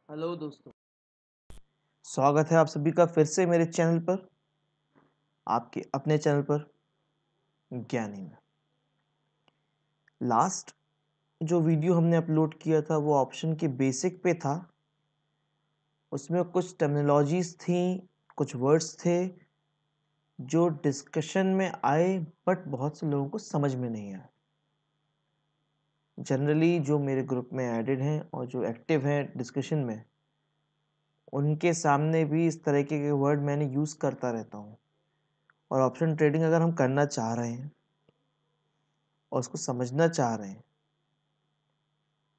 Hello दोस्तों, स्वागत है आप सभी का फिर से मेरे चैनल पर, आपके अपने चैनल पर ज्ञानी में। लास्ट जो वीडियो हमने अपलोड किया था वो ऑप्शन के बेसिक पे था। उसमें कुछ टर्मिनोलॉजीज थी, कुछ वर्ड्स थे जो डिस्कशन में आए बट बहुत से लोगों को समझ में नहीं आए। जनरली जो मेरे ग्रुप में एडेड हैं और जो एक्टिव हैं डिस्कशन में, उनके सामने भी इस तरीके के वर्ड मैंने यूज़ करता रहता हूँ। और ऑप्शन ट्रेडिंग अगर हम करना चाह रहे हैं और उसको समझना चाह रहे हैं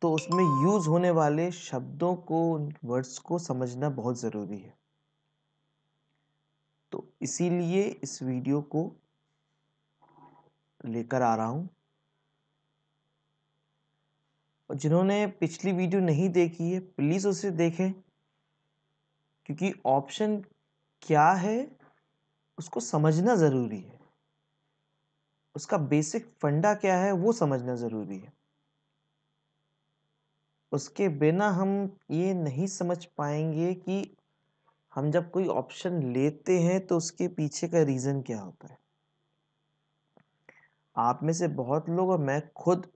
तो उसमें यूज होने वाले शब्दों को, वर्ड्स को समझना बहुत ज़रूरी है। तो इसीलिए इस वीडियो को लेकर आ रहा हूँ। और जिन्होंने पिछली वीडियो नहीं देखी है प्लीज़ उसे देखें, क्योंकि ऑप्शन क्या है उसको समझना ज़रूरी है। उसका बेसिक फंडा क्या है वो समझना ज़रूरी है। उसके बिना हम ये नहीं समझ पाएंगे कि हम जब कोई ऑप्शन लेते हैं तो उसके पीछे का रीज़न क्या होता है। आप में से बहुत लोग और मैं खुद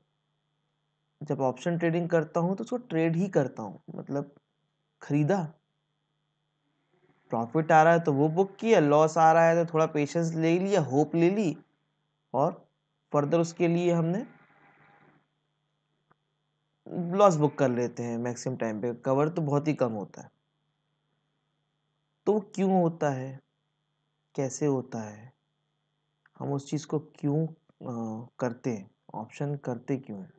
जब ऑप्शन ट्रेडिंग करता हूँ तो उसको ट्रेड ही करता हूँ, मतलब खरीदा, प्रॉफिट आ रहा है तो वो बुक किया, लॉस आ रहा है तो थोड़ा पेशेंस ले लिया, होप ले ली और फर्दर उसके लिए हमने लॉस बुक कर लेते हैं। मैक्सिमम टाइम पे कवर तो बहुत ही कम होता है। तो वो क्यों होता है, कैसे होता है, हम उस चीज़ को क्यों करते हैं, ऑप्शन करते क्यों हैं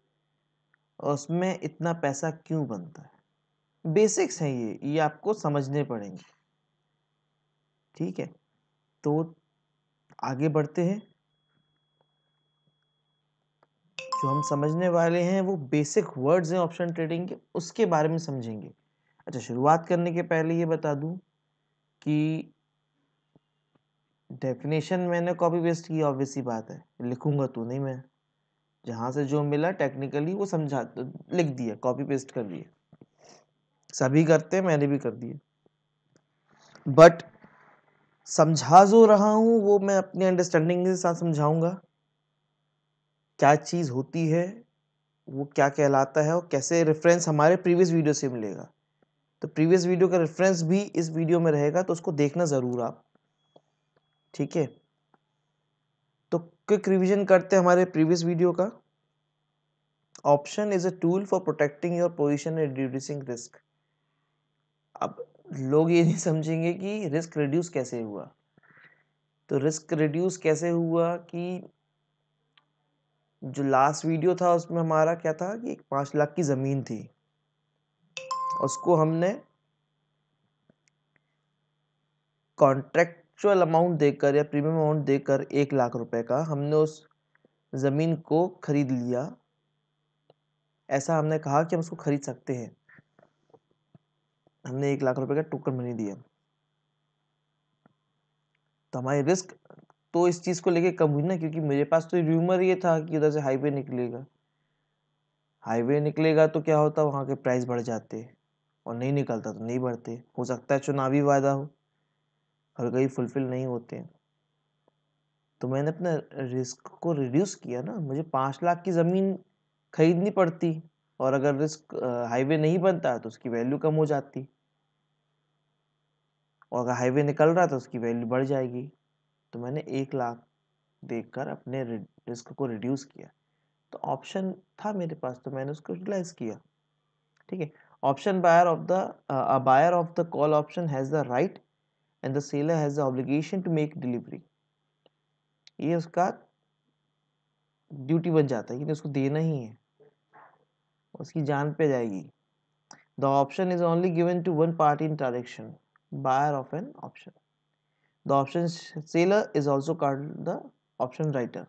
और उसमें इतना पैसा क्यों बनता है, बेसिक्स हैं ये आपको समझने पड़ेंगे। ठीक है, तो आगे बढ़ते हैं। जो हम समझने वाले हैं वो बेसिक वर्ड्स हैं ऑप्शन ट्रेडिंग के, उसके बारे में समझेंगे। अच्छा, शुरुआत करने के पहले ये बता दूं कि डेफिनेशन मैंने कॉपी पेस्ट की, ऑब्वियस सी बात है, लिखूंगा तो नहीं मैं। जहां से जो मिला टेक्निकली वो समझा लिख दिया, कॉपी पेस्ट कर दिया। सभी करते हैं, मैंने भी कर दिया। बट समझा जो रहा हूं वो मैं अपनी अंडरस्टैंडिंग के साथ समझाऊंगा। क्या चीज़ होती है, वो क्या कहलाता है और कैसे रेफरेंस हमारे प्रीवियस वीडियो से मिलेगा। तो प्रीवियस वीडियो का रेफरेंस भी इस वीडियो में रहेगा, तो उसको देखना ज़रूर आप। ठीक है, तो क्विक रिवीजन करते हैं हमारे प्रीवियस वीडियो का। Option is a tool for protecting your position and reducing risk. अब लोग ये नहीं समझेंगे कि रिस्क रिड्यूस कैसे हुआ। तो रिस्क रिड्यूस कैसे हुआ कि जो लास्ट वीडियो था उसमें हमारा क्या था कि 5 लाख की ज़मीन थी, उसको हमने कॉन्ट्रेक्चुअल अमाउंट देकर या प्रीमियम अमाउंट देकर 1 लाख रुपए का हमने उस ज़मीन को खरीद लिया। ऐसा हमने कहा कि हम उसको खरीद सकते हैं। हमने 1 लाख रुपए का टोकन मनी दिया, तो हमारी रिस्क तो इस चीज़ को लेके कम हुई ना, क्योंकि मेरे पास तो र्यूमर ये था कि उधर से हाईवे निकलेगा। हाईवे निकलेगा तो क्या होता, वहाँ के प्राइस बढ़ जाते, और नहीं निकलता तो नहीं बढ़ते। हो सकता है चुनावी वादा हो, हर कहीं फुलफिल नहीं होते हैं। तो मैंने अपने रिस्क को रिड्यूस किया ना। मुझे 5 लाख की ज़मीन खरीदनी पड़ती, और अगर रिस्क हाईवे नहीं बनता तो उसकी वैल्यू कम हो जाती, और अगर हाईवे निकल रहा तो उसकी वैल्यू बढ़ जाएगी। तो मैंने 1 लाख देखकर अपने रिस्क को रिड्यूस किया। तो ऑप्शन था मेरे पास, तो मैंने उसको यूटिलाइज किया। ठीक है, option buyer of the a buyer of the call option has the right and the seller has the obligation to make delivery. ये उसका ड्यूटी बन जाता है कि उसको देना ही है, उसकी जान पे जाएगी। The option is only given to one party in transaction, buyer of an option. The option seller is also called the option writer.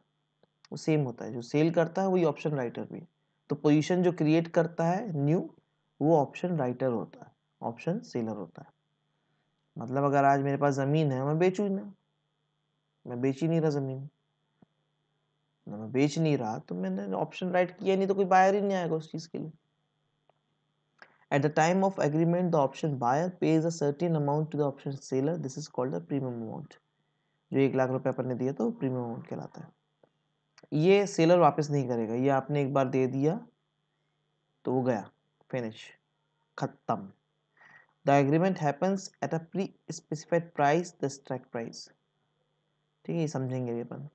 वो सेम होता है, जो सेल करता है वही ऑप्शन राइटर भी है। तो पोजीशन जो क्रिएट करता है न्यू, वो ऑप्शन राइटर होता है, ऑप्शन सेलर होता है। मतलब अगर आज मेरे पास ज़मीन है, मैं बेचूँ ही ना, मैं बेच ही नहीं रहा ज़मीन, मैं बेच नहीं रहा तो मैंने ऑप्शन राइट किया नहीं, तो कोई बायर ही नहीं आएगा उस चीज़ के लिए। At the time of agreement, the option buyer pays a certain amount to the option seller. This is called the premium amount. जो 1 लाख रुपए अपन ने दिया था वो प्रीमियम अमाउंट कहलाता है। ये सेलर वापस नहीं करेगा, ये आपने एक बार दे दिया तो वो गया, फिनिश, खत्म। The agreement happens at a pre specified price, the strike price. ठीक है, ये समझेंगे ये अपन।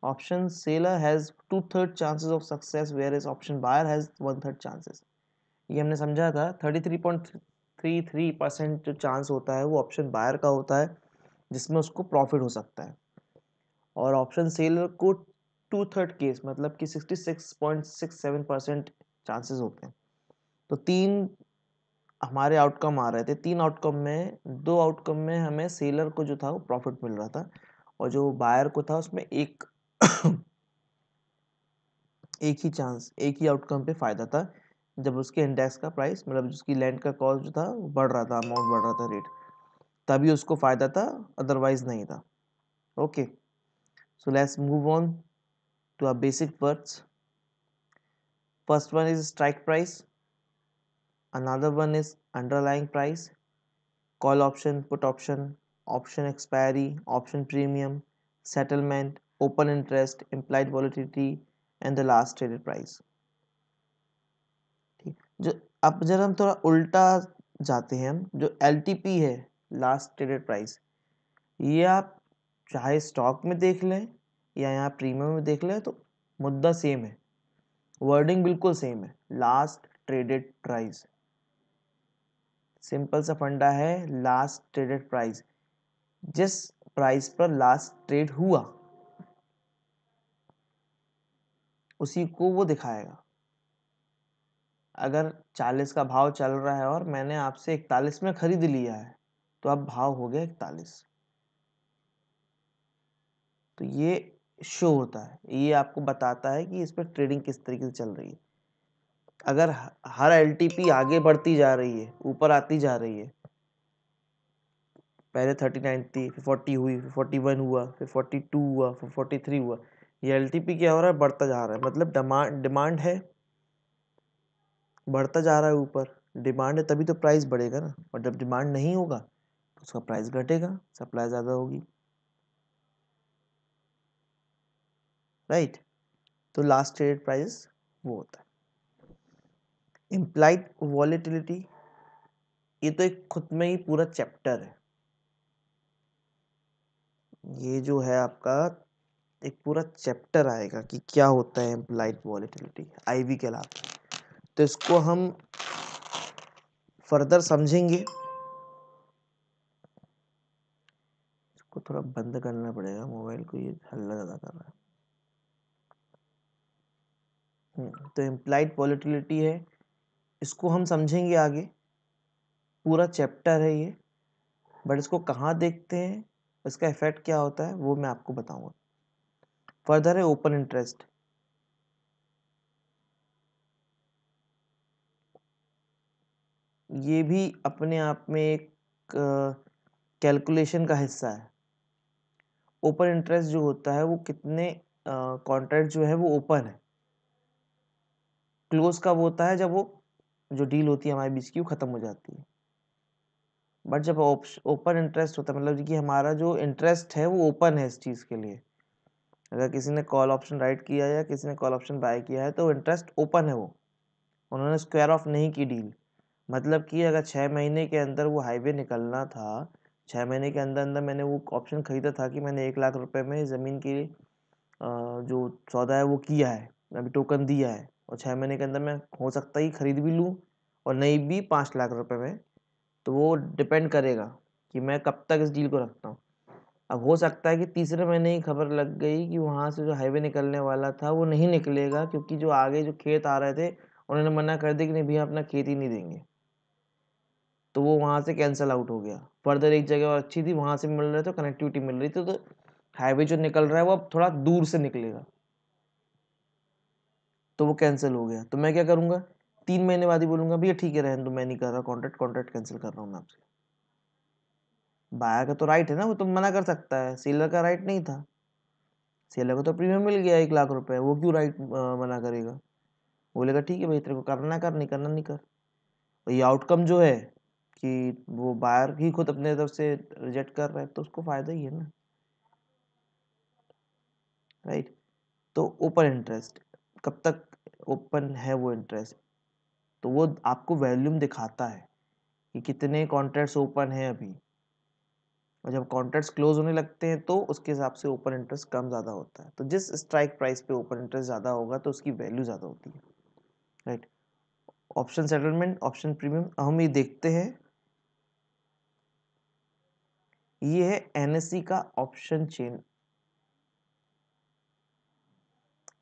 Option seller has 2/3 chances of success where is option buyer has 1/3 chances. ये हमने समझा था 33.33% जो चांस होता है वो ऑप्शन बायर का होता है जिसमें उसको प्रॉफिट हो सकता है, और ऑप्शन सेलर को 2/3 केस मतलब कि 66.67% चांसेस होते हैं। तो 3 हमारे आउटकम आ रहे थे, 3 आउटकम में 2 आउटकम में हमें सेलर को जो था वो प्रॉफिट मिल रहा था, और जो बायर को था उसमें एक एक ही चांस, एक ही आउटकम पे फायदा था, जब उसके इंडेक्स का प्राइस मतलब उसकी लैंड का कॉस्ट जो था वो बढ़ रहा था, अमाउंट बढ़ रहा था, रेट, तभी उसको फायदा था, अदरवाइज नहीं था। Okay, so let's move on to our basic words. First one is strike price, another one is underlying price, call option, put option, option expiry, option premium, settlement, open interest, implied volatility and the last traded price। ठीक, जो अब जब हम थोड़ा उल्टा जाते हैं, हम जो LTP है, लास्ट ट्रेडेड प्राइस, ये आप चाहे स्टॉक में देख लें या यहाँ प्रीमियम में देख लें तो मुद्दा सेम है, वर्डिंग बिल्कुल सेम है, लास्ट ट्रेडेड प्राइस। सिंपल सा फंडा है, लास्ट ट्रेडेड प्राइस, जिस प्राइस पर लास्ट ट्रेड हुआ उसी को वो दिखाएगा। अगर 40 का भाव चल रहा है और मैंने आपसे 41 में खरीद लिया है तो अब भाव हो गया 41, तो ये शो होता है, ये आपको बताता है कि इस पर ट्रेडिंग किस तरीके से चल रही है। अगर हर LTP आगे बढ़ती जा रही है, ऊपर आती जा रही है, पहले 39 थी, फिर 40 हुई, फिर 41 हुआ, फिर 42 हुआ, फिर 43 हुआ, ये LTP क्या हो रहा है, बढ़ता जा रहा है, मतलब डिमांड है, बढ़ता जा रहा है ऊपर, डिमांड है तभी तो प्राइस बढ़ेगा ना, और जब डिमांड नहीं होगा तो उसका प्राइस घटेगा, सप्लाई ज़्यादा होगी, राइट। तो लास्ट ट्रेडेड प्राइस वो होता है। इम्प्लाइड वॉलेटिलिटी, ये तो एक खुद में ही पूरा चैप्टर है, ये जो है आपका एक पूरा चैप्टर आएगा कि क्या होता है इम्प्लाइड वॉलेटिलिटी, IV कहलाता है। तो इसको हम फर्दर समझेंगे। इसको थोड़ा बंद करना पड़ेगा मोबाइल को, ये हल्ला ज़्यादा कर रहा है। तो इम्प्लाइड वॉलेटिलिटी है, इसको हम समझेंगे आगे, पूरा चैप्टर है ये, बट इसको कहाँ देखते हैं, इसका इफेक्ट क्या होता है वो मैं आपको बताऊंगा। फर्दर है ओपन इंटरेस्ट, ये भी अपने आप में एक कैलकुलेशन का हिस्सा है। ओपन इंटरेस्ट जो होता है वो कितने कॉन्ट्रैक्ट जो है वो ओपन है, क्लोज कब होता है, जब वो जो डील होती है हमारे बीच की वो खत्म हो जाती है। बट जब ओपन इंटरेस्ट होता है मतलब कि हमारा जो इंटरेस्ट है वो ओपन है इस चीज़ के लिए, अगर किसी ने कॉल ऑप्शन राइट किया या किसी ने कॉल ऑप्शन बाय किया है तो इंटरेस्ट ओपन है, वो उन्होंने स्क्वायर ऑफ नहीं की डील। मतलब कि अगर 6 महीने के अंदर वो हाईवे निकलना था, 6 महीने के अंदर अंदर मैंने वो ऑप्शन खरीदा था कि मैंने 1 लाख रुपए में ज़मीन की जो सौदा है वो किया है, अभी टोकन दिया है, और 6 महीने के अंदर मैं हो सकता ही खरीद भी लूँ और नहीं भी 5 लाख रुपए में, तो वो डिपेंड करेगा कि मैं कब तक इस डील को रखता हूँ। अब हो सकता है कि तीसरे महीने ही खबर लग गई कि वहाँ से जो हाईवे निकलने वाला था वो नहीं निकलेगा, क्योंकि जो आगे जो खेत आ रहे थे उन्होंने मना कर दिया कि नहीं भैया अपना खेत ही नहीं देंगे, तो वो वहाँ से कैंसिल आउट हो गया। फर्दर एक जगह और अच्छी थी, वहाँ से मिल रहे थे, कनेक्टिविटी मिल रही थी, तो हाईवे जो निकल रहा है वो अब थोड़ा दूर से निकलेगा, तो वो कैंसिल हो गया। तो मैं क्या करूँगा, 3 महीने बाद ही बोलूँगा भैया ठीक है रहने दो, मैं नहीं कर रहा कॉन्ट्रैक्ट, कॉन्ट्रैक्ट कैंसिल कर रहा हूँ मैं आपसे। बायर का तो राइट है ना, वो तो मना कर सकता है, सेलर का राइट नहीं था, सेलर को तो प्रीमियम मिल गया 1 लाख रुपए, वो क्यों राइट मना करेगा, बोलेगा ठीक है भाई तेरे को करना कर, नहीं करना नहीं कर। और ये आउटकम जो है कि वो बायर ही खुद अपने तरफ से रिजेक्ट कर रहा है, तो उसको फायदा ही है ना, राइट। तो ओपन इंटरेस्ट कब तक ओपन है वो इंटरेस्ट, तो वो आपको वॉल्यूम दिखाता है कि कितने कॉन्ट्रैक्ट्स ओपन हैं अभी, और जब कॉन्ट्रैक्ट्स क्लोज होने लगते हैं तो उसके हिसाब से ओपन इंटरेस्ट कम ज़्यादा होता है। तो जिस स्ट्राइक प्राइस पे ओपन इंटरेस्ट ज़्यादा होगा तो उसकी वैल्यू ज़्यादा होती है, right. Option settlement, option premium, हम ये देखते हैं, ये है एनएससी का ऑप्शन चेन।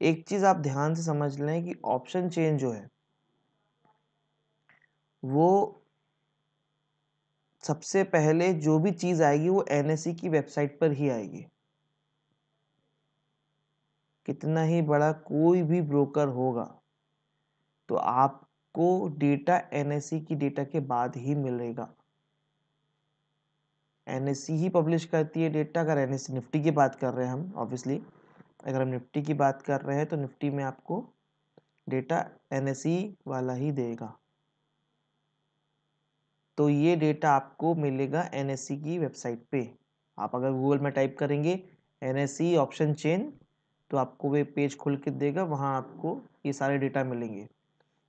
एक चीज आप ध्यान से समझ लें कि ऑप्शन चेन जो है वो सबसे पहले जो भी चीज आएगी वो एनएससी की वेबसाइट पर ही आएगी। कितना ही बड़ा कोई भी ब्रोकर होगा तो आपको डेटा एनएससी की डेटा के बाद ही मिलेगा। एनएससी ही पब्लिश करती है डेटा। अगर एनएससी निफ्टी की बात कर रहे हैं हम, ऑब्वियसली अगर हम निफ्टी की बात कर रहे हैं तो निफ्टी में आपको डेटा एनएससी वाला ही देगा। तो ये डेटा आपको मिलेगा एनएससी की वेबसाइट पे। आप अगर गूगल में टाइप करेंगे एनएससी ऑप्शन चेन तो आपको वे पेज खुल के देगा, वहाँ आपको ये सारे डेटा मिलेंगे,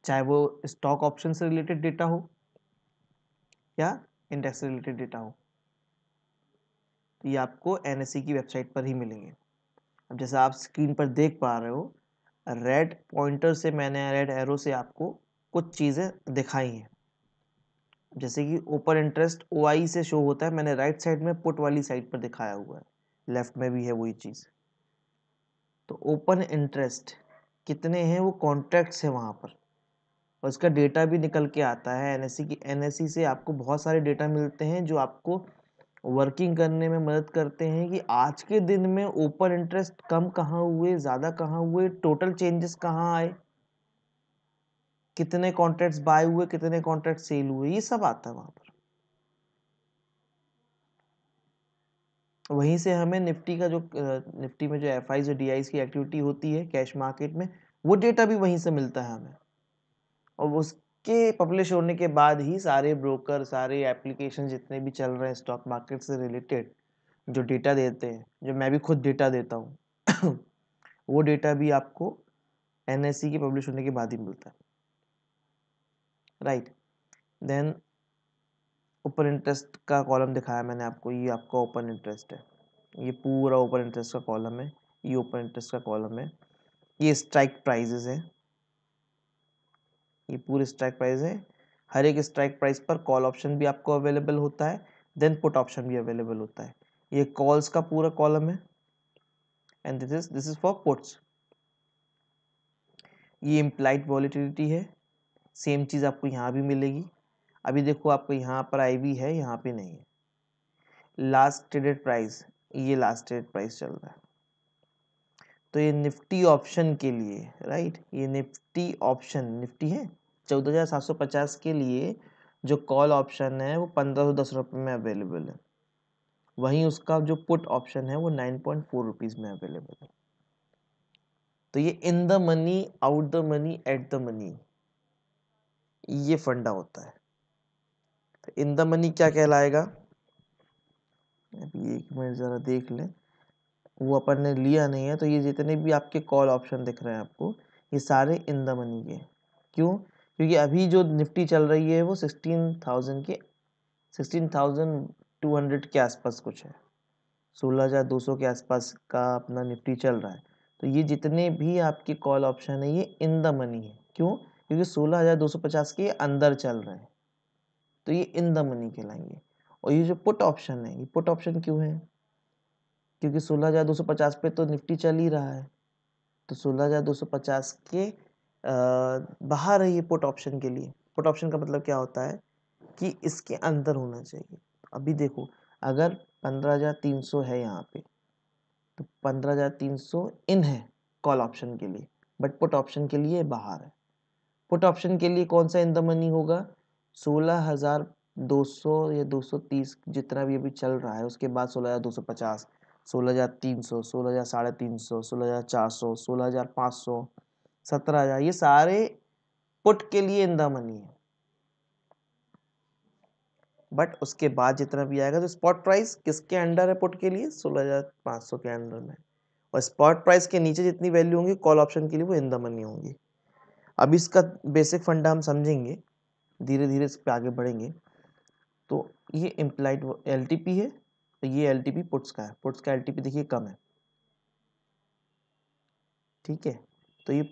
चाहे वो स्टॉक ऑप्शन से रिलेटेड डेटा हो या इंडेक्स से रिलेटेड डेटा हो, तो ये आपको एनएससी की वेबसाइट पर ही मिलेंगे। अब जैसा आप स्क्रीन पर देख पा रहे हो, रेड पॉइंटर से मैंने, रेड एरो से आपको कुछ चीज़ें दिखाई हैं। जैसे कि ओपन इंटरेस्ट ओआई से शो होता है, मैंने राइट साइड में पुट वाली साइड पर दिखाया हुआ है, लेफ्ट में भी है वही चीज़। तो ओपन इंटरेस्ट कितने हैं वो कॉन्ट्रैक्ट्स है वहाँ पर, और इसका डेटा भी निकल के आता है एनएससी की। एनएससी से आपको बहुत सारे डेटा मिलते हैं जो आपको वर्किंग करने में मदद करते हैं कि आज के दिन में ओपन इंटरेस्ट कम कहाँ हुए, ज़्यादा कहाँ हुए, टोटल चेंजेस कहाँ आए, कितने कॉन्ट्रैक्ट्स बाय हुए, कितने कॉन्ट्रैक्ट सेल हुए, ये सब आता है वहाँ पर। वहीं से हमें निफ्टी का जो निफ्टी में जो एफआईज और डीआईज की एक्टिविटी होती है कैश मार्केट में, वो डेटा भी वहीं से मिलता है हमें। और उसके पब्लिश होने के बाद ही सारे ब्रोकर, सारे एप्लीकेशन जितने भी चल रहे हैं स्टॉक मार्केट से रिलेटेड, जो डेटा देते हैं, जो मैं भी खुद डेटा देता हूँ वो डेटा भी आपको एनएससी के पब्लिश होने के बाद ही मिलता है, राइट। देन ओपन इंटरेस्ट का कॉलम दिखाया मैंने आपको, ये आपका ओपन इंटरेस्ट है, ये पूरा ओपन इंटरेस्ट का कॉलम है, ये ओपन इंटरेस्ट का कॉलम है। ये स्ट्राइक प्राइजेस है, ये पूरे स्ट्राइक प्राइस है। हर एक स्ट्राइक प्राइस पर कॉल ऑप्शन भी आपको अवेलेबल होता है, देन पुट ऑप्शन भी अवेलेबल होता है। ये कॉल्स का पूरा कॉलम है and this is for puts. ये इम्प्लाइड वॉलेटिलिटी है, सेम चीज़ आपको यहाँ भी मिलेगी। अभी देखो आपको यहाँ पर आई भी है, यहाँ पे नहीं है। लास्ट ट्रेडेड प्राइस, ये लास्ट ट्रेडेड प्राइस चल रहा है। तो ये निफ्टी ऑप्शन के लिए, राइट, ये निफ्टी ऑप्शन, निफ्टी है 14,750 के लिए जो कॉल ऑप्शन है वो 1510 रुपये में अवेलेबल है। वहीं उसका जो पुट ऑप्शन है वो 9.4 रुपीज़ में अवेलेबल है। तो ये in the money, out the money, at the money, ये फंडा होता है। तो इन द मनी क्या कहलाएगा, अभी एक मिनट ज़रा देख लें, वो अपन ने लिया नहीं है। तो ये जितने भी आपके कॉल ऑप्शन दिख रहे हैं आपको, ये सारे इन द मनी के। क्यों? क्योंकि अभी जो निफ्टी चल रही है वो 16,000 के, 16,200 के आसपास कुछ है, 16,200 के आसपास का अपना निफ्टी चल रहा है। तो ये जितने भी आपके कॉल ऑप्शन है ये इन द मनी है। क्यों? क्योंकि 16,250 के अंदर चल रहे हैं, तो ये इन द मनी कहलाएंगे। और ये जो पुट ऑप्शन है, ये पुट ऑप्शन क्यों है? क्योंकि 16,250 पे तो निफ्टी चल ही रहा है, तो 16,250 के बाहर है ये पुट ऑप्शन के लिए। पुट ऑप्शन का मतलब क्या होता है कि इसके अंदर होना चाहिए। अभी देखो, अगर 15,300 है यहाँ पे, तो 15,300 इन है कॉल ऑप्शन के लिए, बट पुट ऑप्शन के लिए बाहर है। पुट ऑप्शन के लिए कौन सा इन द मनी होगा? 16,200 या 230 जितना भी अभी चल रहा है, उसके बाद 16,250, 16,300, 16,350, 16,400, 16,500, 17,000, ये सारे पुट के लिए इन द मनी है। बट उसके बाद जितना भी आएगा, तो स्पॉट प्राइस किसके अंडर है पुट के लिए, 16,500 के अंडर में, और स्पॉट प्राइस के नीचे जितनी वैल्यू होंगी कॉल ऑप्शन के लिए वो इन द मनी होंगी। अब इसका बेसिक फंडा हम समझेंगे, धीरे धीरे इस पे आगे बढ़ेंगे। तो ये इम्प्लाइड एलटीपी है, तो ये एलटीपी पुट्स का है, पुट्स का एलटीपी देखिए कम है, ठीक है। तो ये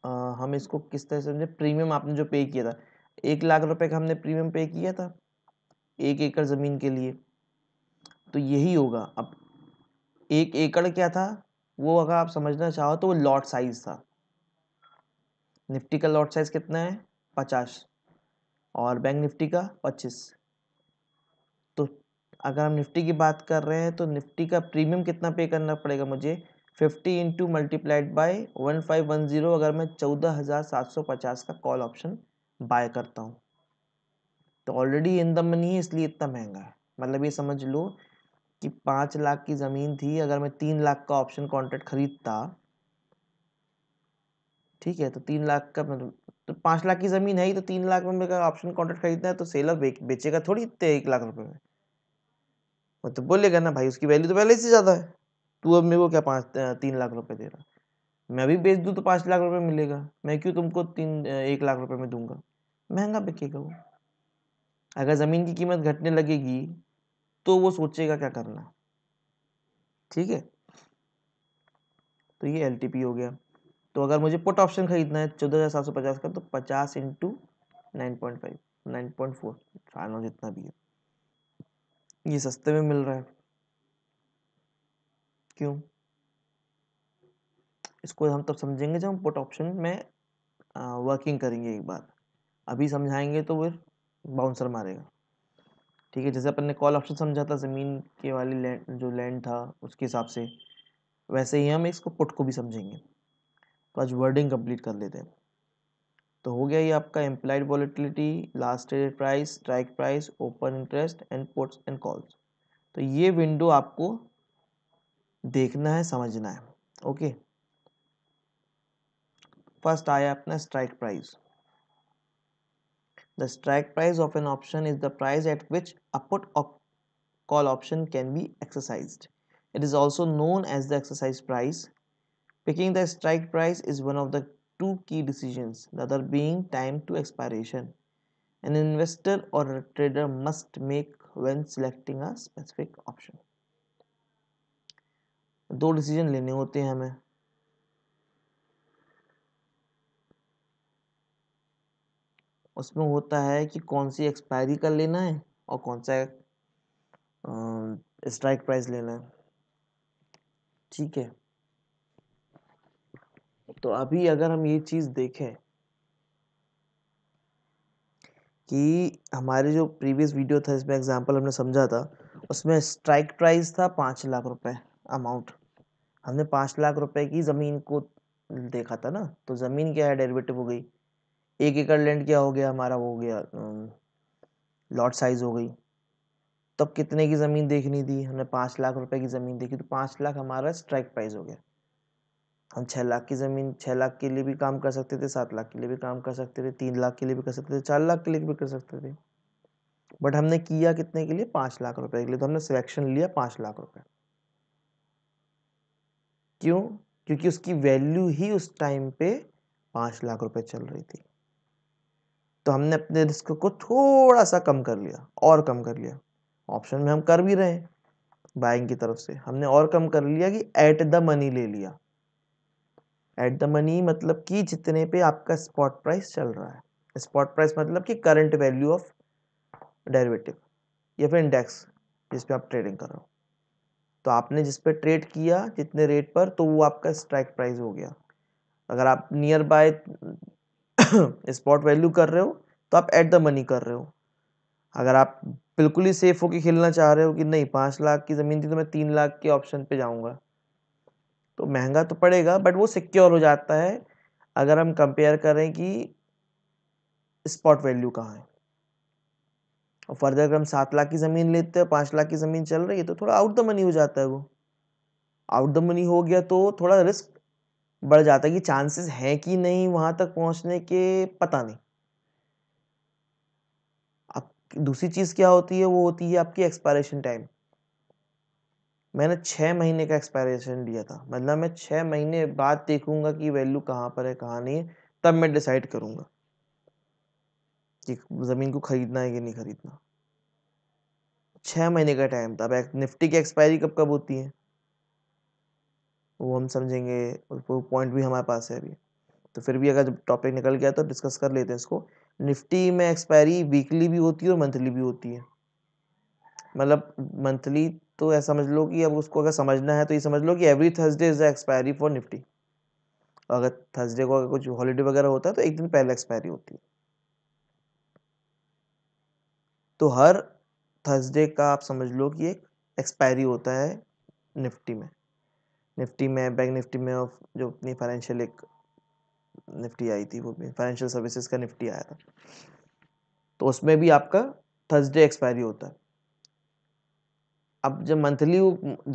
हम इसको किस तरह से समझे, प्रीमियम आपने जो पे किया था, 1,00,000 रुपए का हमने प्रीमियम पे किया था 1 एकड़ जमीन के लिए, तो यही होगा। अब 1 एकड़ क्या था, वो अगर आप समझना चाहो तो वो लॉट साइज था। निफ्टी का लॉट साइज कितना है, 50, और बैंक निफ्टी का 25। तो अगर हम निफ्टी की बात कर रहे हैं तो निफ्टी का प्रीमियम कितना पे करना पड़ेगा मुझे, 50 इंटू मल्टीप्लाइड बाई 1510, अगर मैं 14,750 का कॉल ऑप्शन बाय करता हूँ, तो ऑलरेडी इन द मनी है, इसलिए इतना महंगा है। मतलब ये समझ लो कि 5 लाख की ज़मीन थी, अगर मैं 3 लाख का ऑप्शन कॉन्ट्रैक्ट खरीदता, ठीक है, तो 3 लाख का मतलब, तो 5 लाख की ज़मीन है ही, तो 3 लाख में मेरे का ऑप्शन कॉन्ट्रैक्ट खरीदना है, तो सेलर बेचेगा थोड़ी इतने 1 लाख रुपए में, वो तो बोलेगा ना भाई उसकी वैल्यू तो पहले से ज़्यादा है, तू अब मेरे को क्या 3 लाख रुपए दे रहा, मैं भी बेच दूँ तो 5 लाख रुपए मिलेगा, मैं क्यों तुमको 1 लाख रुपए में दूंगा, महंगा बिकेगा वो। अगर ज़मीन की कीमत घटने लगेगी तो वो सोचेगा क्या करना, ठीक है। तो ये एलटीपी हो गया। तो अगर मुझे पुट ऑप्शन खरीदना है 14,750 का, तो 50 इंटू 9.5 9.4 फाइनल जितना भी है, ये सस्ते में मिल रहा है। क्यों, इसको हम तब समझेंगे जब हम पुट ऑप्शन में वर्किंग करेंगे एक बार, अभी समझाएंगे तो फिर बाउंसर मारेगा, ठीक है। जैसे अपन ने कॉल ऑप्शन समझा था ज़मीन के वाली लैंड, जो लैंड था उसके हिसाब से, वैसे ही हम इसको पुट को भी समझेंगे। तो आज वर्डिंग कंप्लीट कर लेते हैं। तो हो गया ये आपका implied volatility, last traded price, strike price, open interest and puts and calls. तो ये विंडो आपको देखना है, समझना है, ओके। फर्स्ट आया अपना strike price. The strike price of an option is the price at which a put or call option can be exercised. It is also known as the exercise price. Picking the strike price is one of the two key decisions, the other being time to expiration. An investor or a trader must make when selecting a specific option. दो decision लेने होते हैं हमें, उसमें होता है कि कौन सी एक्सपायरी कर लेना है और कौन सा स्ट्राइक प्राइस लेना है, ठीक है। तो अभी अगर हम ये चीज़ देखें कि हमारे जो प्रीवियस वीडियो था इसमें एग्जांपल हमने समझा था, उसमें स्ट्राइक प्राइस था 5 लाख रुपए अमाउंट, हमने 5 लाख रुपए की ज़मीन को देखा था ना, तो ज़मीन क्या है, डेरिवेटिव हो गई, 1 एकड़ लैंड क्या हो गया हमारा, वो हो गया लॉट साइज हो गई। तब कितने की ज़मीन देखनी थी, हमने 5 लाख रुपए की ज़मीन देखी, तो 5 लाख हमारा स्ट्राइक प्राइस हो गया। हम 6 लाख की ज़मीन, 6 लाख के लिए भी काम कर सकते थे, 7 लाख के लिए भी काम कर सकते थे, 3 लाख के लिए भी कर सकते थे, 4 लाख के लिए भी कर सकते थे, बट हमने किया कितने के लिए, 5 लाख रुपए के लिए, तो हमने सिलेक्शन लिया 5 लाख रुपए। क्यों, क्योंकि उसकी वैल्यू ही उस टाइम पे 5 लाख रुपए चल रही थी, तो हमने अपने रिस्क को थोड़ा सा कम कर लिया, और कम कर लिया। ऑप्शन में हम कर भी रहे हैं बाइंग की तरफ से, हमने और कम कर लिया कि एट द मनी ले लिया। एट द मनी मतलब कि जितने पे आपका स्पॉट प्राइस चल रहा है, स्पॉट प्राइस मतलब कि करंट वैल्यू ऑफ डेरिवेटिव या फिर इंडेक्स जिस पे आप ट्रेडिंग कर रहे हो, तो आपने जिस पे ट्रेड किया जितने रेट पर, तो वो आपका स्ट्राइक प्राइस हो गया। अगर आप नियर बाय स्पॉट वैल्यू कर रहे हो तो आप एट द मनी कर रहे हो। अगर आप बिल्कुल ही सेफ होके खेलना चाह रहे हो कि नहीं 5 लाख की ज़मीन थी तो मैं 3 लाख के ऑप्शन पे जाऊंगा, तो महंगा तो पड़ेगा बट वो सिक्योर हो जाता है अगर हम कंपेयर करें कि स्पॉट वैल्यू कहाँ है। और फर्दर अगर हम 7 लाख की ज़मीन लेते हैं, 5 लाख की ज़मीन चल रही है, तो थोड़ा आउट द मनी हो जाता है। वो आउट द मनी हो गया तो थोड़ा रिस्क बढ़ जाता है कि चांसेस हैं कि नहीं वहां तक पहुंचने के, पता नहीं। अब दूसरी चीज़ क्या होती है, वो होती है आपकी एक्सपायरेशन टाइम। मैंने 6 महीने का एक्सपायरेशन लिया था, मतलब मैं 6 महीने बाद देखूंगा कि वैल्यू कहाँ पर है कहाँ नहीं है, तब मैं डिसाइड करूंगा कि ज़मीन को खरीदना है कि नहीं खरीदना। 6 महीने का टाइम था। अब निफ्टी की एक्सपायरी कब कब होती है वो हम समझेंगे, वो पॉइंट भी हमारे पास है अभी। तो फिर भी अगर जब टॉपिक निकल गया तो डिस्कस कर लेते हैं इसको। निफ्टी में एक्सपायरी वीकली भी होती है और मंथली भी होती है। मतलब मंथली तो ऐसा समझ लो कि अब उसको अगर समझना है तो ये समझ लो कि every Thursday is the expiry for Nifty. अगर थर्सडे को अगर कुछ हॉलीडे वगैरह होता है तो एक दिन पहले एक्सपायरी होती है। तो हर थर्सडे का आप समझ लो कि एक एक्सपायरी होता है निफ्टी में। बैंक निफ्टी में जो अपनी फाइनेंशियल एक निफ्टी आई थी, वो फाइनेंशियल सर्विसेज का निफ्टी आया था, तो उसमें भी आपका थर्सडे एक्सपायरी होता है। अब जब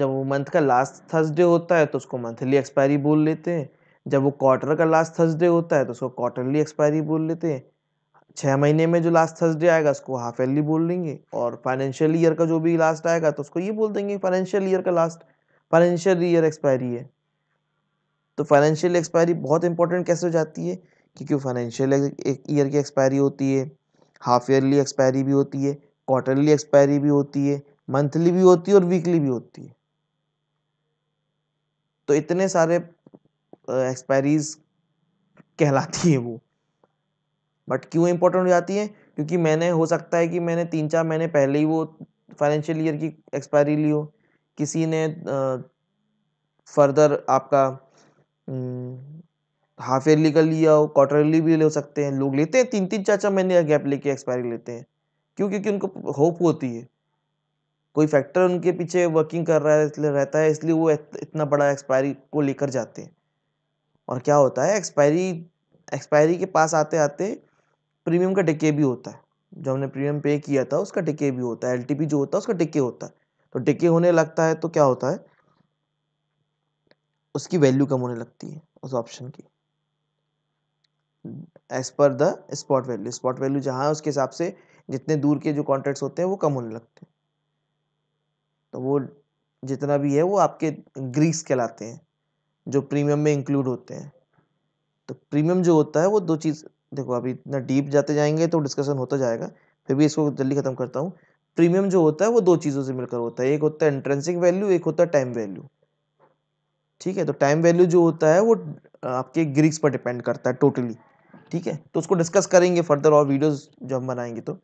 वो मंथ का लास्ट थर्सडे होता है तो उसको मंथली एक्सपायरी बोल लेते हैं। जब वो क्वार्टर का लास्ट थर्सडे होता है तो उसको क्वार्टरली एक्सपायरी बोल लेते हैं। 6 महीने में जो लास्ट थर्सडे आएगा उसको हाफ ईयरली बोल देंगे, और फाइनेंशियल ईयर का जो भी लास्ट आएगा तो उसको ये बोल देंगे फाइनेंशियल ईयर का लास्ट फाइनेंशियल ईयर एक्सपायरी है। तो फाइनेंशियल एक्सपायरी बहुत इंपॉर्टेंट कैसे हो जाती है, क्योंकि फाइनेंशियल ईयर की एक्सपायरी होती है, हाफ ईयरली एक्सपायरी भी होती है, क्वार्टरली एक्सपायरी भी होती है, मंथली भी होती है और वीकली भी होती है। तो इतने सारे एक्सपायरीज कहलाती है वो। बट क्यों इंपॉर्टेंट हो जाती है, क्योंकि मैंने हो सकता है कि मैंने 3-4 महीने पहले ही वो फाइनेंशियल ईयर की एक्सपायरी ली हो, किसी ने फर्दर आपका हाफ ईयरली का लिया हो, क्वार्टरली भी ले सकते हैं। लोग लेते हैं 3-3 4-4 महीने का गैप लेके एक्सपायरी लेते हैं। क्यों? क्योंकि उनको होप होती है, कोई फैक्टर उनके पीछे वर्किंग कर रहा है, इसलिए रहता है, इसलिए वो इतना बड़ा एक्सपायरी को लेकर जाते हैं। और क्या होता है, एक्सपायरी के पास आते आते प्रीमियम का डिके भी होता है। जो हमने प्रीमियम पे किया था उसका डिके भी होता है, एलटीपी जो होता है उसका डिके होता है। तो डिके होने लगता है तो क्या होता है, उसकी वैल्यू कम होने लगती है उस ऑप्शन की, as per the spot value जहाँ है उसके हिसाब से जितने दूर के जो कॉन्ट्रैक्ट्स होते हैं वो कम होने लगते हैं। तो वो जितना भी है वो आपके ग्रीक्स कहलाते हैं, जो प्रीमियम में इंक्लूड होते हैं। तो प्रीमियम जो होता है वो दो चीज़, देखो अभी इतना डीप जाते जाएंगे तो डिस्कशन होता जाएगा, फिर भी इसको जल्दी खत्म करता हूँ। प्रीमियम जो होता है वो दो चीज़ों से मिलकर होता है, एक होता है इंट्रिंसिक वैल्यू, एक होता है टाइम वैल्यू। ठीक है, तो टाइम वैल्यू जो होता है वो आपके ग्रीक्स पर डिपेंड करता है टोटली। ठीक है, तो उसको डिस्कस करेंगे फर्दर और वीडियोस जब हम बनाएंगे। तो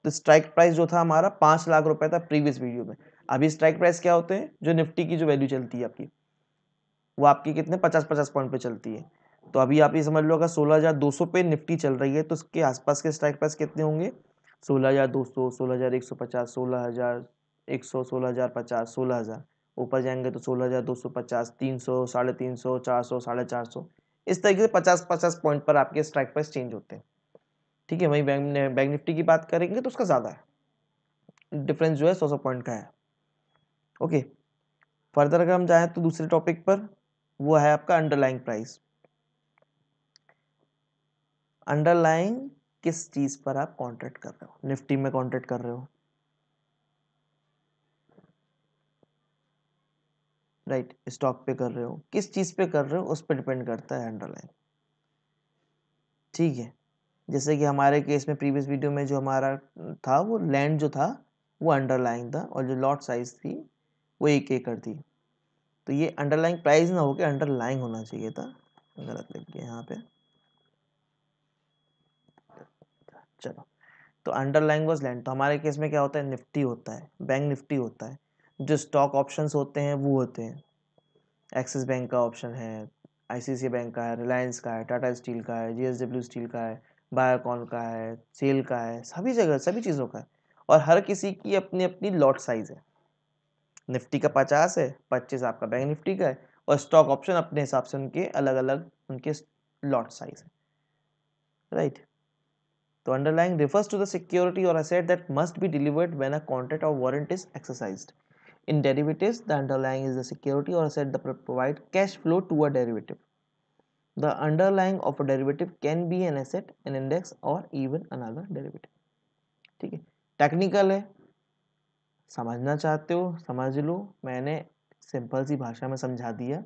स्ट्राइक प्राइस जो था हमारा 5 लाख रुपए था प्रीवियस वीडियो में। अभी स्ट्राइक प्राइस क्या होते हैं, जो निफ्टी की जो वैल्यू चलती है आपकी, वो आपकी कितने 50-50 पॉइंट पे चलती है। तो अभी आप ये समझ लो अगर 16,200 पे निफ्टी चल रही है तो उसके आसपास के स्ट्राइक प्राइस कितने होंगे, 16,200, 16,150, 16,100, 16,050, 16,000। ऊपर जाएंगे तो 16,250, 300, 350, 400, 450। इस तरीके से 50-50 पॉइंट पर आपके स्ट्राइक प्राइस चेंज होते हैं। ठीक है, वही बैंक निफ्टी की बात करेंगे तो उसका ज़्यादा है, डिफरेंस जो है 100 पॉइंट का है। ओके, फर्दर अगर हम जाएं तो दूसरे टॉपिक पर, वो है आपका अंडरलाइंग प्राइस। अंडरलाइंग किस चीज पर आप कॉन्ट्रैक्ट कर रहे हो, निफ्टी में कॉन्ट्रैक्ट कर रहे हो, राइट, स्टॉक पे कर रहे हो, किस चीज पे कर रहे हो उस पर डिपेंड करता है अंडरलाइंग। ठीक है, जैसे कि हमारे केस में प्रीवियस वीडियो में जो हमारा था वो लैंड जो था वो अंडरलाइंग था, और जो लॉट साइज थी वो 1 एकड़ थी। तो ये अंडरलाइंग प्राइस ना होके अंडरलाइंग होना चाहिए था, गलत लिख गया यहाँ पे। चलो, तो अंडरलाइंग वाज लैंड। तो हमारे केस में क्या होता है, निफ्टी होता है, बैंक निफ्टी होता है। जो स्टॉक ऑप्शंस होते हैं वो होते हैं, एक्सिस बैंक का ऑप्शन है, आईसीआईसीआई बैंक का है, रिलायंस का है, टाटा स्टील का है, जेएसडब्ल्यू स्टील का है, बायोकॉन का है, सेल का है, सभी जगह सभी चीज़ों का है। और हर किसी की अपनी अपनी लॉट साइज है। निफ्टी का 50 है, 25 आपका बैंक निफ्टी का है, और स्टॉक ऑप्शन अपने हिसाब से उनके अलग अलग उनके लॉट साइज है, राइट। तो underlying refers to the security or asset that must be delivered when a contract or warrant is exercised. In derivatives, the underlying is the security or asset that provide cash flow to a derivative. The underlying of a derivative can be an asset, an index, or even another derivative. ठीक है, technical है, समझना चाहते हो समझ लो, मैंने simple सी भाषा में समझा दिया।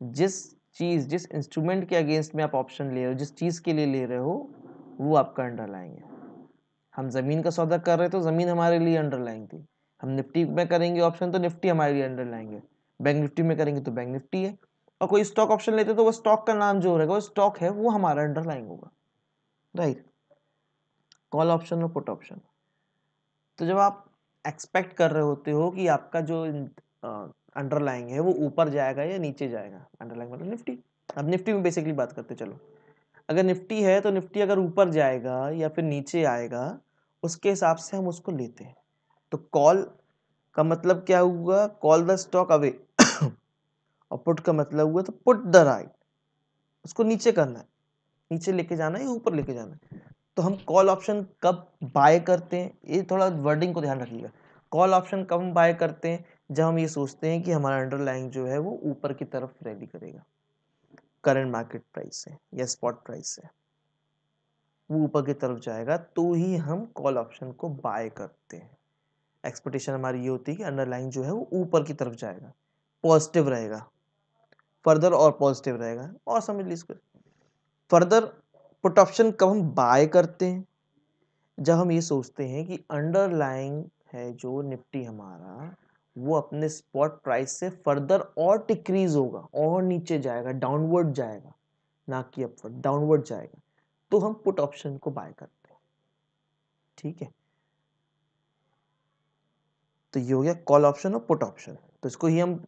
जिस इंस्ट्रूमेंट के अगेंस्ट में आप ऑप्शन ले रहे हो, जिस चीज के लिए ले रहे हो, वो आपका अंडरलाइंग है। हम जमीन का सौदा कर रहे तो जमीन हमारे लिए अंडरलाइंग थी। हम निफ्टी में करेंगे ऑप्शन तो निफ्टी हमारे लिए अंडरलाइंग है। बैंक निफ्टी में करेंगे तो बैंक निफ्टी है। और कोई स्टॉक ऑप्शन लेते तो वो स्टॉक का नाम जो रहेगा वो स्टॉक है, वो हमारा अंडरलाइंग होगा, राइट। कॉल ऑप्शन और पुट ऑप्शन, तो जब आप एक्सपेक्ट कर रहे होते हो कि आपका जो अंडरलाइंग है वो ऊपर जाएगा या नीचे जाएगा, अंडरलाइंग मतलब निफ्टी। अब निफ्टी में बेसिकली बात करते चलो, अगर निफ्टी है तो निफ्टी अगर ऊपर जाएगा या फिर नीचे आएगा, उसके हिसाब से हम उसको लेते हैं। तो कॉल का मतलब क्या हुआ, कॉल द स्टॉक अवे और पुट का मतलब हुआ तो पुट द राइट, उसको नीचे करना है, नीचे लेके जाना है या ऊपर लेके जाना है। तो हम कॉल ऑप्शन कब बाय करते हैं, ये थोड़ा वर्डिंग को ध्यान रखिएगा। कॉल ऑप्शन कब हम बाय करते हैं, जब हम ये सोचते हैं कि हमारा अंडरलाइंग जो है वो ऊपर की तरफ रैली करेगा करंट मार्केट प्राइस से या स्पॉट प्राइस से, वो ऊपर की तरफ जाएगा, तो ही हम कॉल ऑप्शन को बाय करते हैं। एक्सपेक्टेशन हमारी ये होती है कि अंडरलाइंग जो है वो ऊपर की तरफ जाएगा, पॉजिटिव रहेगा, फर्दर और पॉजिटिव रहेगा। और समझ लीजिए इसको फर्दर। पुट ऑप्शन कब हम बाय करते हैं, जब हम ये सोचते हैं कि अंडरलाइंग है जो निफ्टी हमारा, वो अपने स्पॉट प्राइस से फर्दर और डिक्रीज होगा और नीचे जाएगा, डाउनवर्ड जाएगा, ना कि अपवर्ड, डाउनवर्ड जाएगा, तो हम पुट ऑप्शन को बाय करते हैं, ठीक है। तो ये हो गया कॉल ऑप्शन और पुट ऑप्शन। तो इसको ही हम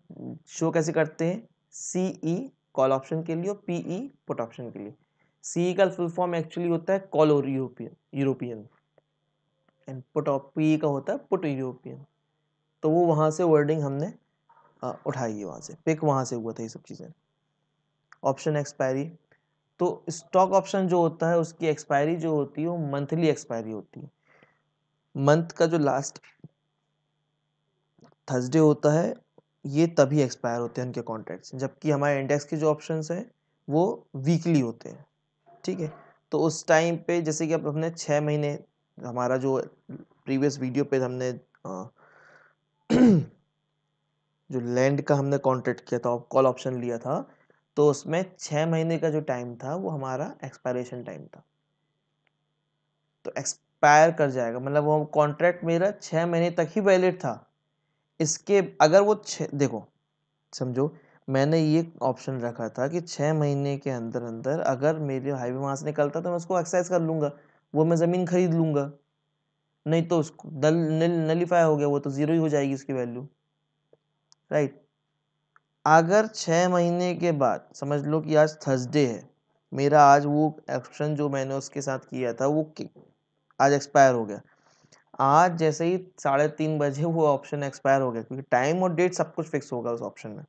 शो कैसे करते हैं, सीई कॉल ऑप्शन के लिए और पीई पुट ऑप्शन के लिए। सीई का फुल फॉर्म एक्चुअली होता है कॉल और European and put of PE का होता है पुट यूरोपियन। तो वो वहां से वर्डिंग हमने उठाई है, वहां से पिक वहां से हुआ था ये सब चीजें। ऑप्शन एक्सपायरी, तो स्टॉक ऑप्शन जो होता है उसकी एक्सपायरी जो होती है वो मंथली एक्सपायरी होती है। मंथ का जो लास्ट थर्सडे होता है, ये तभी एक्सपायर होते हैं उनके कॉन्ट्रैक्ट्स, जबकि हमारे इंडेक्स के जो ऑप्शंस हैं वो वीकली होते हैं, ठीक है। तो उस टाइम पे जैसे कि अब हमने 6 महीने, हमारा जो प्रीवियस वीडियो पे हमने जो लैंड का हमने कॉन्ट्रैक्ट किया था, कॉल ऑप्शन लिया था, तो उसमें 6 महीने का जो टाइम था वो हमारा एक्सपायरेशन टाइम था। तो एक्सपायर कर जाएगा, मतलब वो कॉन्ट्रैक्ट मेरा 6 महीने तक ही वैलिड था। इसके अगर वो देखो समझो, मैंने ये ऑप्शन रखा था कि 6 महीने के अंदर अंदर अगर मेरे हाईवे वहां से निकलता तो मैं उसको एक्सरसाइज कर लूंगा, वो मैं जमीन खरीद लूंगा, नहीं तो उसको नलीफाई हो गया, वो तो जीरो ही हो जाएगी उसकी वैल्यू, राइट। अगर 6 महीने के बाद समझ लो कि आज थर्सडे है, मेरा आज वो ऑप्शन जो मैंने उसके साथ किया था वो आज एक्सपायर हो गया, आज जैसे ही 3:30 बजे वो ऑप्शन एक्सपायर हो गया, क्योंकि टाइम और डेट सब कुछ फिक्स होगा उस ऑप्शन में,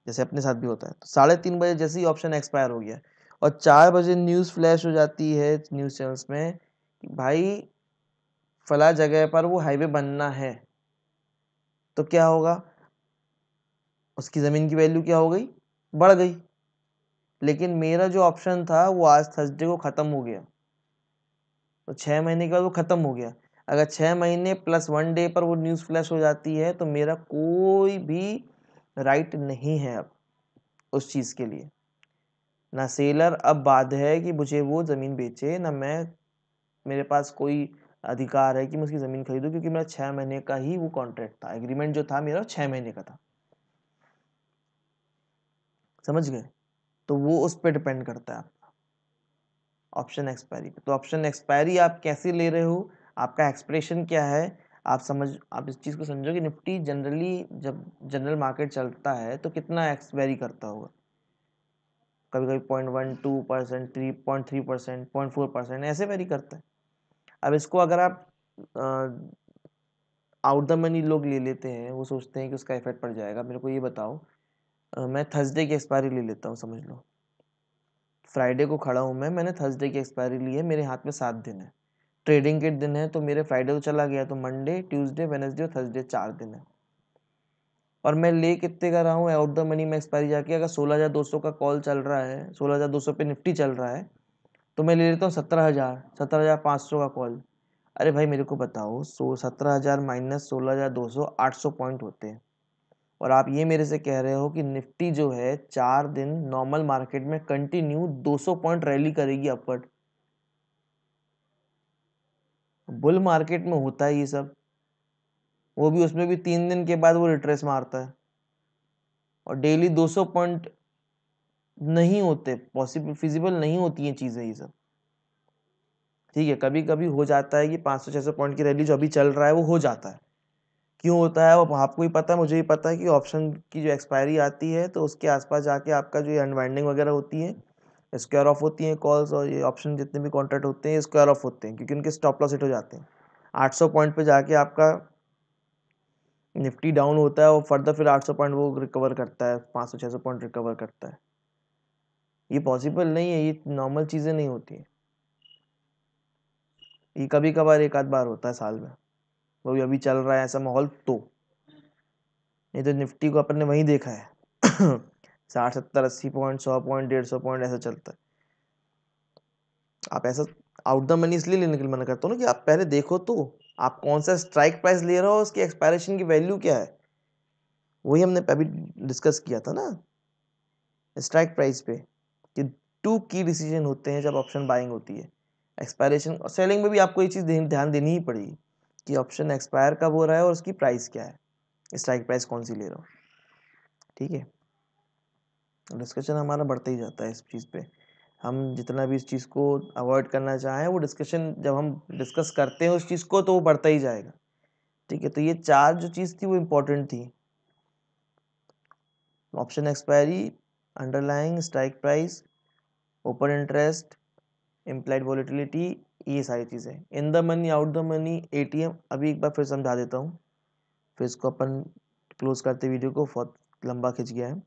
जैसे अपने साथ भी होता है। तो 3:30 बजे जैसे ही ऑप्शन एक्सपायर हो गया और 4 बजे न्यूज़ फ्लैश हो जाती है न्यूज़ चैनल्स में कि भाई फला जगह पर वो हाईवे बनना है, तो क्या होगा, उसकी ज़मीन की वैल्यू क्या हो गई, बढ़ गई। लेकिन मेरा जो ऑप्शन था वो आज थर्सडे को ख़त्म हो गया, तो 6 महीने के बाद वो ख़त्म हो गया। अगर 6 महीने प्लस 1 डे पर वो न्यूज़ फ्लैश हो जाती है तो मेरा कोई भी राइट नहीं है अब उस चीज़ के लिए, ना सेलर अब बाध्य है कि मुझे वो ज़मीन बेचे, ना मैं, मेरे पास कोई अधिकार है कि मैं उसकी ज़मीन खरीदूं, क्योंकि मेरा 6 महीने का ही वो कॉन्ट्रैक्ट था, एग्रीमेंट जो था मेरा 6 महीने का था, समझ गए। तो वो उस पर डिपेंड करता है आपका ऑप्शन एक्सपायरी पे। तो ऑप्शन एक्सपायरी आप कैसे ले रहे हो, आपका एक्सप्रेशन क्या है, आप इस चीज़ को समझो कि निफ्टी जनरली जब जनरल मार्केट चलता है तो कितना एक्सपायरी करता होगा, कभी कभी 0.12%, 3.3%, 0.4% ऐसे वेरी करता है। अब इसको अगर आप आउट द मनी लोग ले लेते हैं, वो सोचते हैं कि उसका इफेक्ट पड़ जाएगा। मेरे को ये बताओ, मैं थर्सडे की एक्सपायरी ले लेता हूँ, समझ लो फ्राइडे को खड़ा हूँ मैंने थर्सडे की एक्सपायरी ली है, मेरे हाथ में 7 दिन है, ट्रेडिंग के दिन है, तो मेरे फ्राइडे को चला गया तो मंडे, ट्यूसडे, वेडनेसडे और थर्सडे 4 दिन है। और मैं ले कितने का रहा हूँ आउट द मनी में एक्सपायरी जाके, अगर 16,200 का कॉल चल रहा है, 16,200 पे निफ्टी चल रहा है, तो मैं ले लेता हूँ 17,500 का कॉल। अरे भाई मेरे को बताओ, 17,000 माइनस 16,200, 800 पॉइंट होते हैं, और आप ये मेरे से कह रहे हो कि निफ्टी जो है 4 दिन नॉर्मल मार्केट में कंटिन्यू 200 पॉइंट रैली करेगी अपवर्ड। बुल मार्केट में होता है ये सब, वो भी उसमें भी 3 दिन के बाद वो रिट्रेस मारता है, और डेली 200 पॉइंट नहीं होते, पॉसिबल फिजिबल नहीं होती हैं चीज़ें ये सब। ठीक है, कभी कभी हो जाता है कि 500-600 पॉइंट की रैली जो अभी चल रहा है वो हो जाता है। क्यों होता है वो आपको ही पता है, मुझे ही पता है कि ऑप्शन की जो एक्सपायरी आती है तो उसके आसपास जाके आपका जो अनवाइंडिंग वगैरह होती है, स्क्वायर ऑफ होती हैं कॉल्स, और ये ऑप्शन जितने भी कॉन्ट्रैक्ट होते हैं स्क्वायर ऑफ होते हैं, क्योंकि उनके स्टॉप लॉस हिट हो जाते हैं। 800 पॉइंट पे जाके आपका निफ्टी डाउन होता है और फर्दर फिर 800 पॉइंट वो रिकवर करता है, 500-600 पॉइंट रिकवर करता है। ये पॉसिबल नहीं है, ये नॉर्मल चीज़ें नहीं होती हैं। ये कभी कभार एक आध बार होता है साल में, वो भी अभी चल रहा है ऐसा माहौल तो। नहीं तो निफ्टी को अपन ने वहीं देखा है 60-70-80 पॉइंट, 100 पॉइंट, 150 पॉइंट ऐसा चलता है। आप ऐसा आउट द मनी इसलिए लेने के लिए मना करता हूँ ना कि आप पहले देखो तो आप कौन सा स्ट्राइक प्राइस ले रहे हो, उसकी एक्सपायरेशन की वैल्यू क्या है, वही हमने अभी डिस्कस किया था ना स्ट्राइक प्राइस पे, कि 2 की डिसीजन होते हैं जब ऑप्शन बाइंग होती है। एक्सपायरेशन और सेलिंग में भी आपको ये चीज़ ध्यान देनी ही पड़ेगी कि ऑप्शन एक्सपायर कब हो रहा है और उसकी प्राइस क्या है, स्ट्राइक प्राइस कौन सी ले रहा हो। ठीक है, डिस्कशन हमारा बढ़ता ही जाता है इस चीज़ पे। हम जितना भी इस चीज़ को अवॉइड करना चाहें, वो डिस्कशन जब हम डिस्कस करते हैं उस चीज़ को तो वो बढ़ता ही जाएगा। ठीक है, तो ये 4 जो चीज़ थी वो इम्पोर्टेंट थी, option expiry, underlying strike price, open interest, implied volatility, ये सारी चीज़ें। In the money, out the money, ATM, अभी एक बार फिर समझा देता हूँ, फिर इसको अपन क्लोज करते वीडियो को, बहुत लंबा खिंच गया है।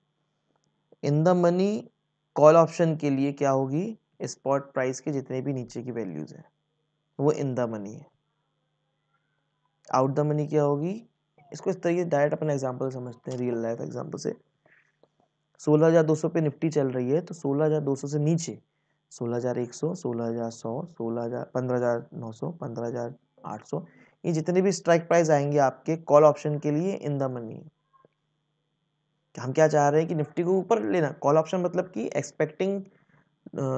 In the money call option के लिए क्या होगी, स्पॉट प्राइस के जितने भी नीचे की वैल्यूज हैं वो इन द मनी है। आउट द मनी क्या होगी, इसको इस तरीके डायरेक्ट अपन एग्जांपल समझते हैं, रियल लाइफ एग्जांपल से। 16,200 पे निफ्टी चल रही है, तो 16,200 से नीचे 16,100, 16,100, 16,000, 15,900, 15,800, ये जितने भी स्ट्राइक प्राइस आएंगे आपके कॉल ऑप्शन के लिए इन द मनी। हम क्या चाह रहे हैं कि निफ्टी को ऊपर लेना, कॉल ऑप्शन मतलब कि expecting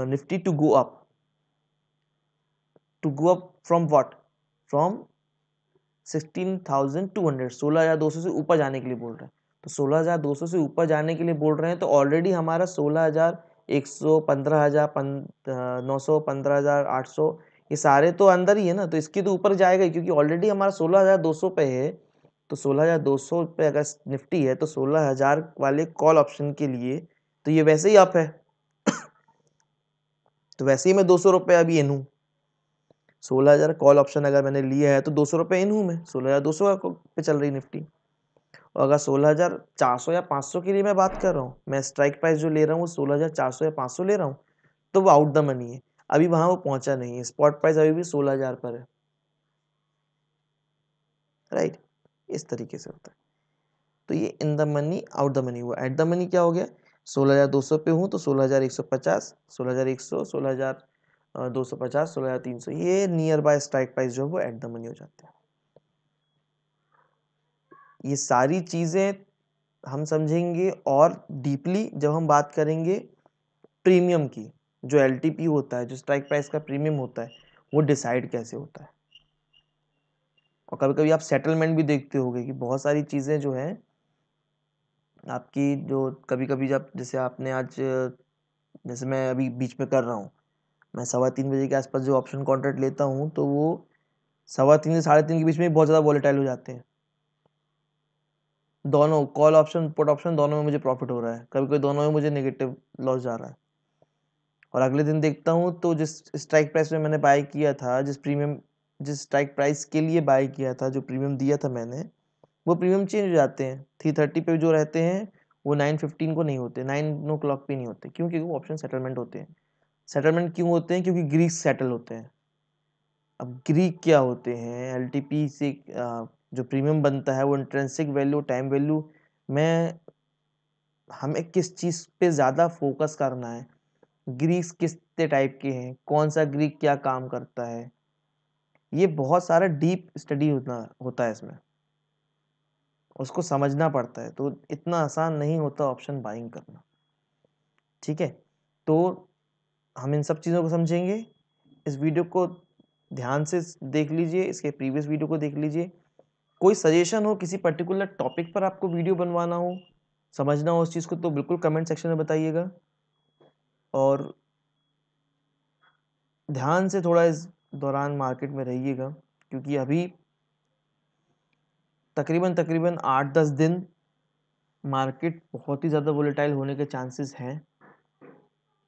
Nifty to go up, from what, from 16,200, 16,200 से ऊपर जाने के लिए बोल रहे हैं। तो 16,200 से ऊपर जाने के लिए बोल रहे हैं, तो ऑलरेडी हमारा 16,100, 15,900, 15,800 ये सारे तो अंदर ही है ना, तो इसके तो ऊपर जाएगा ही, क्योंकि ऑलरेडी हमारा 16,200 पे है। तो 16,200 पे अगर निफ्टी है तो 16,000 वाले कॉल ऑप्शन के लिए तो ये वैसे ही अप है तो वैसे ही मैं 200 रुपये अभी इन हूँ। 16,000 कॉल ऑप्शन अगर मैंने लिया है तो 200 रुपये इन हूँ मैं, 16,200 पे चल रही निफ्टी। और अगर 16,400 या 500 के लिए मैं बात कर रहा हूँ, मैं स्ट्राइक प्राइस जो ले रहा हूँ वो 16,400 या 500 ले रहा हूँ, तो वो आउट द मनी है, अभी वहां वो पहुंचा नहीं है, स्पॉट प्राइस अभी भी 16,000 पर है। राइट, इस तरीके से होता है। तो ये in the money, out the money हुआ। एट द मनी क्या हो गया, 16,200 पे हूँ तो 16,150, 16,100, 16,250, 16,300, ये नियर बाय स्ट्राइक प्राइस जो है वो एट द मनी हो जाते हैं। ये सारी चीजें हम समझेंगे और डीपली जब हम बात करेंगे प्रीमियम की। जो एलटीपी होता है, जो स्ट्राइक प्राइस का प्रीमियम होता है, वो डिसाइड कैसे होता है। और कभी कभी आप सेटलमेंट भी देखते होंगे कि बहुत सारी चीज़ें जो हैं आपकी, जो कभी कभी जब जैसे आपने आज, जैसे मैं अभी बीच में कर रहा हूँ, मैं 3:15 बजे के आसपास जो ऑप्शन कॉन्ट्रैक्ट लेता हूँ तो वो 3:15 से 3:30 के बीच में बहुत ज़्यादा वॉलेटाइल हो जाते हैं। दोनों कॉल ऑप्शन पुट ऑप्शन दोनों में मुझे प्रॉफिट हो रहा है, कभी कभी दोनों में मुझे नेगेटिव लॉस जा रहा है। और अगले दिन देखता हूँ तो जिस स्ट्राइक प्राइस में मैंने बाय किया था, जिस स्ट्राइक प्राइस के लिए बाय किया था, जो प्रीमियम दिया था मैंने, वो प्रीमियम चेंज हो जाते हैं। 3:30 पे जो रहते हैं वो 9:15 को नहीं होते, 9 o'clock पे नहीं होते। क्यों? क्योंकि वो ऑप्शन सेटलमेंट होते हैं। सेटलमेंट क्यों होते हैं? क्योंकि ग्रीक सेटल होते हैं। अब ग्रीक क्या होते हैं, एलटीपी से जो प्रीमियम बनता है वो इंट्रिंसिक वैल्यू, टाइम वैल्यू में हमें किस चीज़ पे ज़्यादा फोकस करना है, ग्रीक्स किस टाइप के हैं, कौन सा ग्रीक क्या काम करता है, ये बहुत सारा डीप स्टडी होता है इसमें, उसको समझना पड़ता है, तो इतना आसान नहीं होता ऑप्शन बाइंग करना। ठीक है, तो हम इन सब चीज़ों को समझेंगे। इस वीडियो को ध्यान से देख लीजिए, इसके प्रीवियस वीडियो को देख लीजिए। कोई सजेशन हो, किसी पर्टिकुलर टॉपिक पर आपको वीडियो बनवाना हो, समझना हो उस चीज़ को, तो बिल्कुल कमेंट सेक्शन में बताइएगा। और ध्यान से थोड़ा इस दौरान मार्केट में रहिएगा, क्योंकि अभी तकरीबन 8-10 दिन मार्केट बहुत ही ज़्यादा वोलेटाइल होने के चांसेस हैं।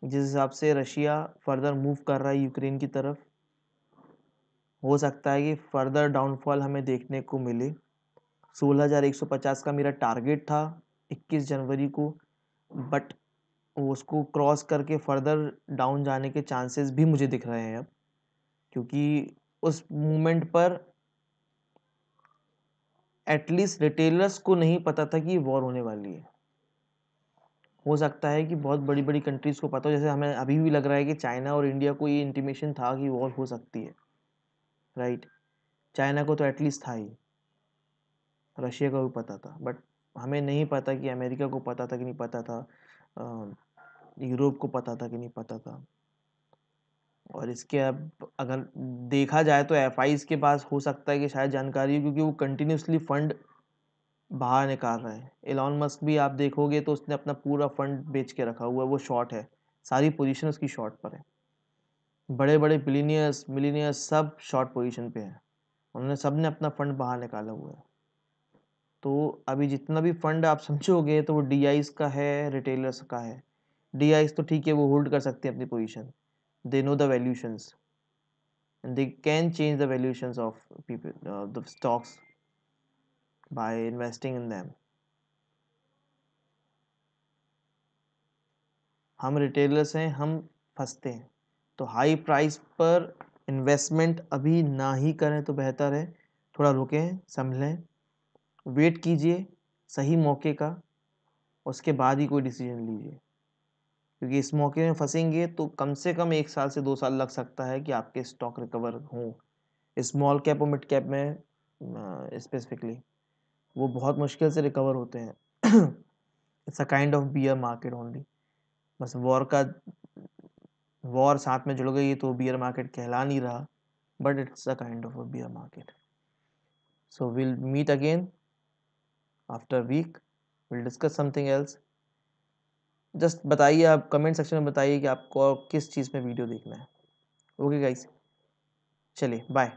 जिस हिसाब से रशिया फर्दर मूव कर रहा है यूक्रेन की तरफ, हो सकता है कि फर्दर डाउनफॉल हमें देखने को मिले। 16,150 का मेरा टारगेट था 21 जनवरी को, बट उसको क्रॉस करके फर्दर डाउन जाने के चांसेस भी मुझे दिख रहे हैं अब, क्योंकि उस मूवमेंट पर एटलीस्ट रिटेलर्स को नहीं पता था कि वॉर होने वाली है। हो सकता है कि बहुत बड़ी बड़ी कंट्रीज़ को पता हो, जैसे हमें अभी भी लग रहा है कि चाइना और इंडिया को ये इंटीमेशन था कि वॉर हो सकती है, राइट। चाइना को तो एटलीस्ट था ही, रशिया को भी पता था, बट हमें नहीं पता कि अमेरिका को पता था कि नहीं पता था, यूरोप को पता था कि नहीं पता था। और इसके अब अगर देखा जाए तो एफआईज के पास हो सकता है कि शायद जानकारी हो, क्योंकि वो कंटिन्यूसली फंड बाहर निकाल रहे हैं। एलॉन मस्क भी आप देखोगे तो उसने अपना पूरा फंड बेच के रखा हुआ है, वो शॉर्ट है, सारी पोजीशन उसकी शॉर्ट पर है। बड़े बड़े बिलीनियर्स मिलीनियर्स सब शॉर्ट पोजीशन पे हैं, उन्होंने सब ने अपना फंड बाहर निकाला हुआ है। तो अभी जितना भी फंड आप समझोगे तो वो डीआईज का है, रिटेलर्स का है। डीआईज तो ठीक है, वो होल्ड कर सकते हैं अपनी position, they know the valuations and they can change the valuations of people, the stocks, by investing in them. हम रिटेलर्स हैं, हम फंसते हैं, तो हाई प्राइस पर इन्वेस्टमेंट अभी ना ही करें तो बेहतर है। थोड़ा रुकें, संभलें, वेट कीजिए सही मौके का, उसके बाद ही कोई डिसीजन लीजिए, क्योंकि इस मौके में फंसेंगे तो कम से कम 1 साल से 2 साल लग सकता है कि आपके स्टॉक रिकवर हों। स्मॉल कैप और मिड कैप में स्पेसिफिकली वो बहुत मुश्किल से रिकवर होते हैं। It's a kind of beer market only. बस वॉर साथ में जुड़ गई तो बियर मार्केट कहला नहीं रहा, but it's a kind of a bear market. So will meet again after week, will discuss something else. Just बताइए, आप कमेंट सेक्शन में बताइए कि आपको किस चीज़ में वीडियो देखना है। ओके गाइस, चलिए बाय।